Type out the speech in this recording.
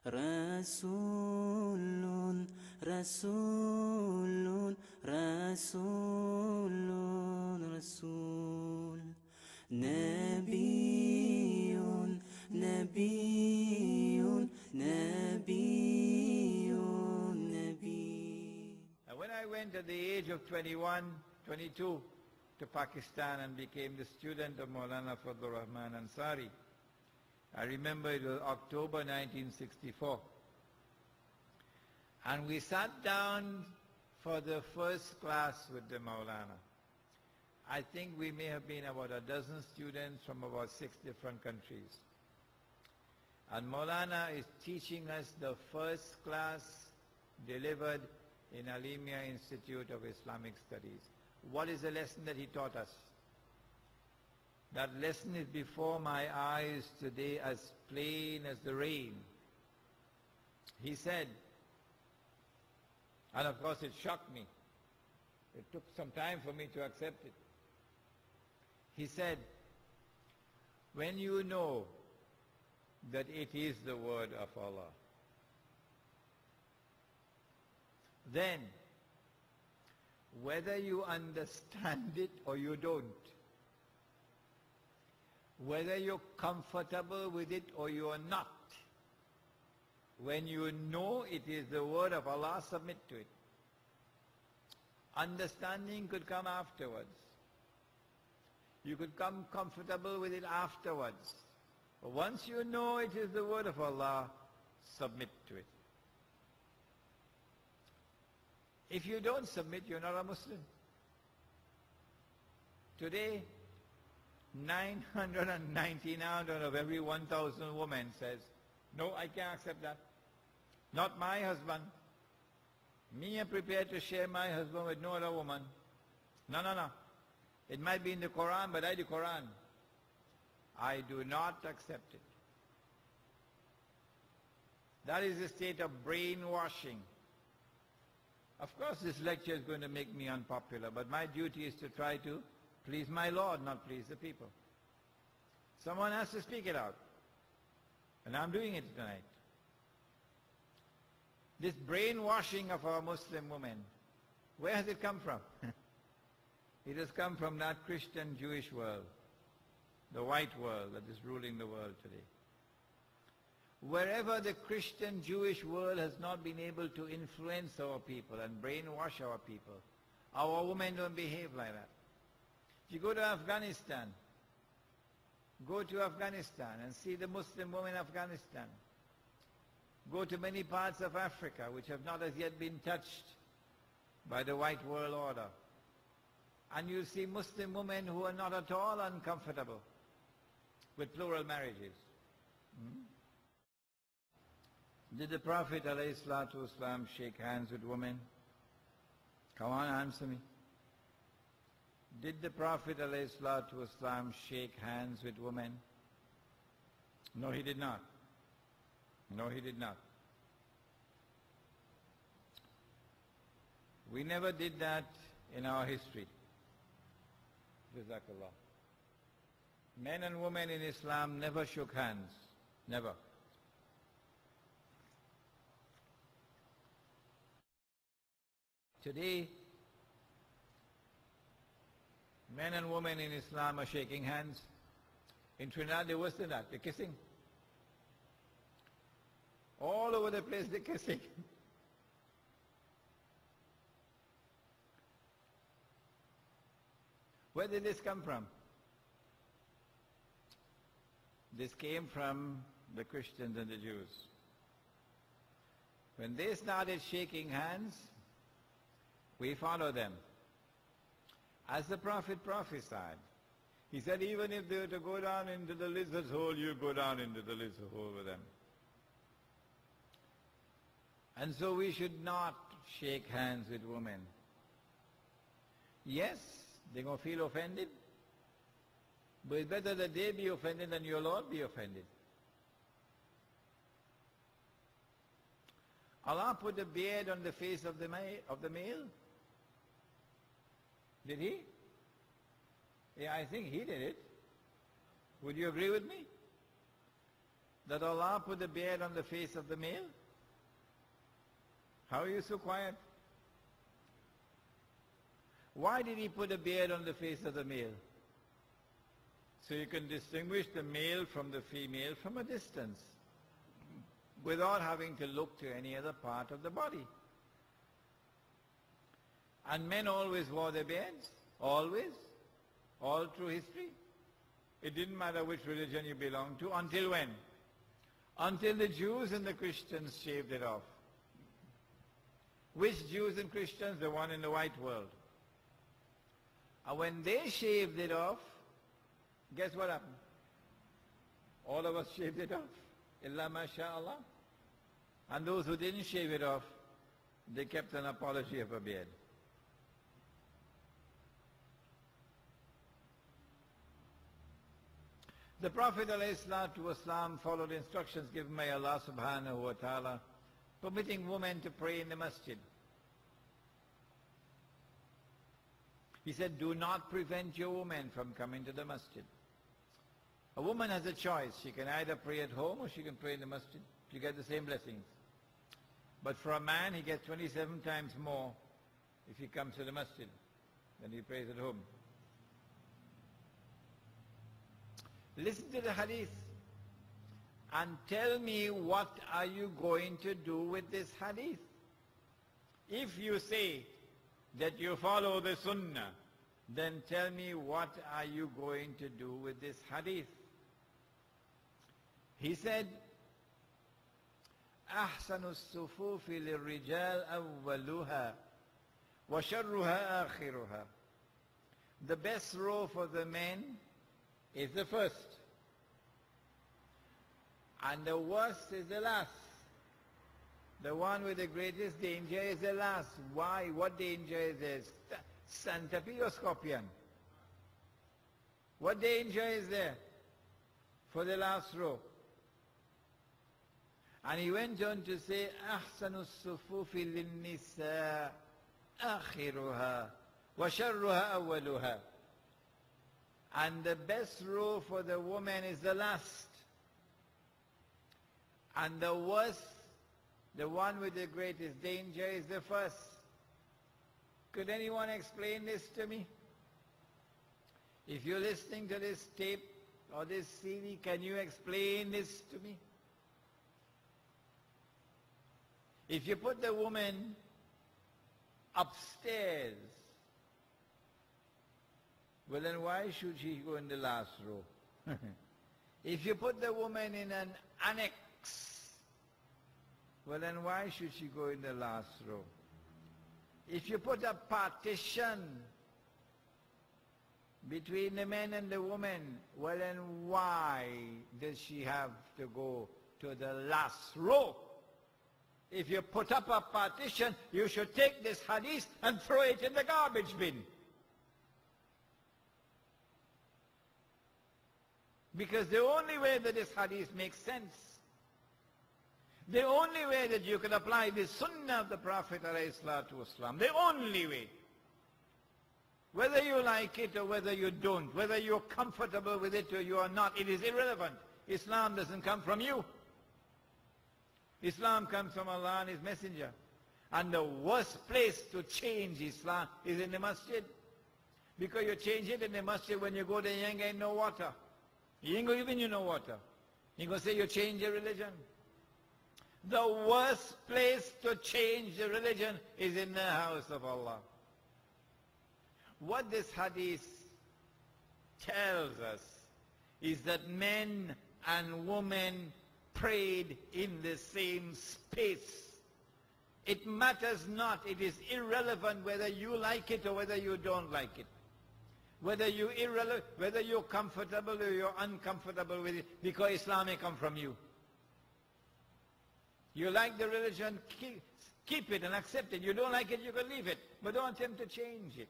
رسول رسول رسول رسول نبي نبي نبي نبي. And when I went at the age of 21, 22 to Pakistan and became the student of Maulana Fadlur Rahman Ansari, I remember it was October 1964. And we sat down for the first class with the Maulana. I think we may have been about a dozen students from about 6 different countries. And Maulana is teaching us the first class delivered in Alimia Institute of Islamic Studies. What is the lesson that he taught us? That lesson is before my eyes today as plain as the rain. He said, and of course it shocked me. It took some time for me to accept it. He said, when you know that it is the word of Allah, then whether you understand it or you don't, whether you're comfortable with it or you are not, when you know it is the word of Allah, submit to it. Understanding could come afterwards. You could come comfortable with it afterwards. But once you know it is the word of Allah, submit to it. If you don't submit, you're not a Muslim. Today, 999 out of every 1,000 women says, no, I can't accept that. Not my husband. Me, I'm prepared to share my husband with no other woman. No, no, no. It might be in the Quran, but I the Quran. I do not accept it. That is a state of brainwashing. Of course, this lecture is going to make me unpopular, but my duty is to try to please my Lord, not please the people. Someone has to speak it out. And I'm doing it tonight. This brainwashing of our Muslim women, where has it come from? It has come from that Christian Jewish world, the white world that is ruling the world today. Wherever the Christian Jewish world has not been able to influence our people and brainwash our people, our women don't behave like that. If you go to Afghanistan and see the Muslim women in Afghanistan. Go to many parts of Africa which have not as yet been touched by the white world order. And you see Muslim women who are not at all uncomfortable with plural marriages. Did the Prophet ﷺ shake hands with women? Come on, answer me. Did the Prophet ﷺ shake hands with women? No, he did not. No, he did not. We never did that in our history. Jazakallah. Men and women in Islam never shook hands. Never. Today, men and women in Islam are shaking hands. In Trinidad, they're worse than that. They're kissing. All over the place, they're kissing. Where did this come from? This came from the Christians and the Jews. When they started shaking hands, we follow them. As the Prophet prophesied, he said, even if they were to go down into the lizard's hole, you go down into the lizard's hole with them. And so we should not shake hands with women. Yes, they're going to feel offended, but it's better that they be offended than your Lord be offended. Allah put a beard on the face of the male. Did he? Yeah, I think he did it. Would you agree with me? that Allah put a beard on the face of the male? How are you so quiet? Why did He put a beard on the face of the male? So you can distinguish the male from the female from a distance, without having to look to any other part of the body. And men always wore their beards, always, all through history. It didn't matter which religion you belonged to, until when? Until the Jews and the Christians shaved it off. Which Jews and Christians? The one in the white world. And when they shaved it off, guess what happened? All of us shaved it off. Illa masha'Allah. And those who didn't shave it off, they kept an apology of a beard. The Prophet ﷺ followed instructions given by Allah subhanahu wa ta'ala, permitting women to pray in the masjid. He said, do not prevent your women from coming to the masjid. A woman has a choice. She can either pray at home or she can pray in the masjid. She gets the same blessings. But for a man, he gets 27 times more if he comes to the masjid than he prays at home. Listen to the hadith and tell me, what are you going to do with this hadith? If you say that you follow the sunnah, then tell me, what are you going to do with this hadith? He said, أحسن الصفوف للرجال أولها وشرها آخرها. The best row for the men is the first, and the worst is the last. The one with the greatest danger is the last. Why? What danger is there? Centipede or scorpion? What danger is there for the last row? And he went on to say, أحسن الصفوف للنساء آخرها وشرها أولها. And the best row for the woman is the last. And the worst, the one with the greatest danger, is the first. Could anyone explain this to me? If you're listening to this tape or this CD, can you explain this to me? If you put the woman upstairs, well, then why should she go in the last row? If you put the woman in an annex, well, then why should she go in the last row? If you put a partition between the men and the woman, well, then why does she have to go to the last row? If you put up a partition, you should take this hadith and throw it in the garbage bin. Because the only way that this hadith makes sense, the only way that you can apply the sunnah of the Prophet ﷺ, the only way, whether you like it or whether you don't, whether you're comfortable with it or you are not, it is irrelevant. Islam doesn't come from you. Islam comes from Allah and His Messenger. And the worst place to change Islam is in the masjid. Because you change it in the masjid, when you go there, you ain't getting no water. He ain't going to give you no water. He's going to say you change your religion. The worst place to change the religion is in the house of Allah. What this hadith tells us is that men and women prayed in the same space. It matters not. It is irrelevant whether you like it or whether you don't like it. Whether you're comfortable or you're uncomfortable with it, because Islam may come from you. You like the religion, keep it and accept it. You don't like it, you can leave it. But don't attempt to change it.